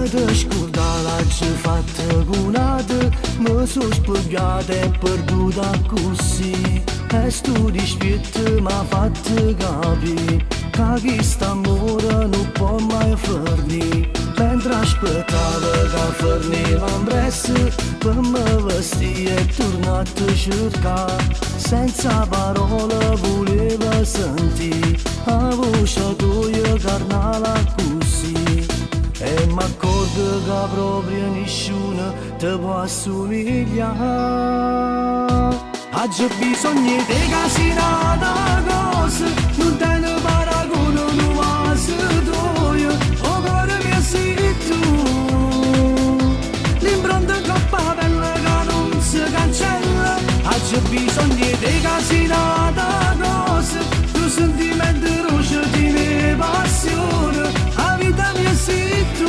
te scordare ci fatta cunata, mi sono spiegato e perduta così. E sto dispetto m'ha fatto capire che questo amore non può mai finire. Mentre aspettavo che forniva un presso per me vestire e tornato a cercare, senza parole voleva sentire la voce tua carnale così. E m'accorgo che proprio nessuno ti può assomigliare. Oggi ho bisogno di casinata cosa, non te ne paragone, non va se doio, o cuore mio sei tu. L'impronta in coppa bella che non si cancella. Oggi ho bisogno di casinata cosa, tu sentimenti roce di mia passione, la vita mia sei tu.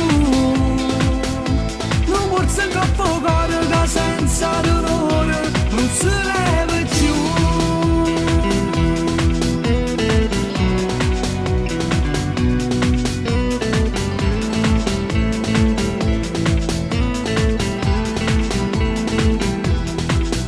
Non forse in coppa cuore che senza dolore non si leva più.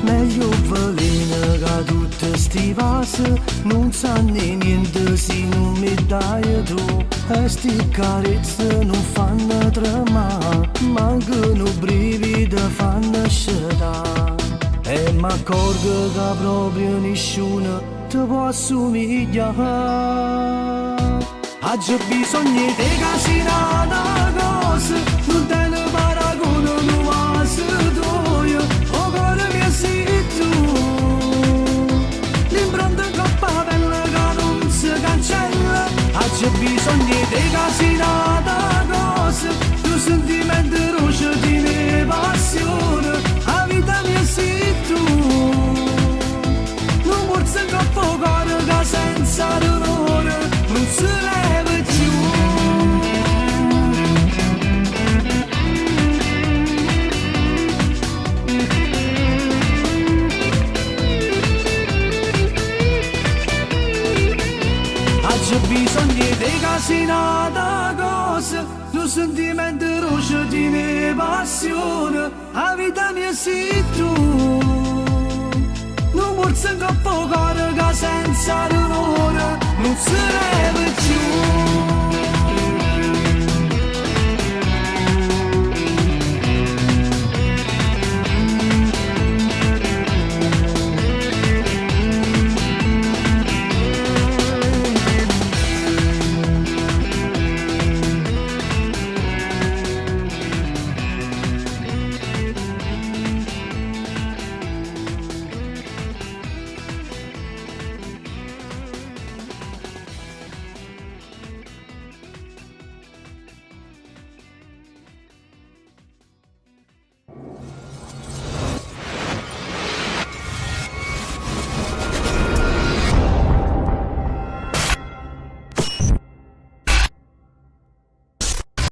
Meglio veleno che tutte sti vasi, non sanno niente se non mi dai tu. E sti carezze non fanno tremare, mancano brividi fanno sciatare. E m'accorgo che proprio nessuno ti può assomigliare. Oggi ho bisogno di casinata cosa, non te ne paragone, non va se doio, o cuore mio sei tu. L'impronta in coppa bella che non si cancella. Oggi ho bisogno di casinata cosa, tu sentimenti roce di mia passione, la vita mia sei tu. Non forse in coppa cuore che senza dolore non si leva più. Oggi ho bisogno di casinata cosa, tu sentimenti roce di mia passione, la vita mia sei tu. Non forse in coppa cuore che senza dolore non si leva più.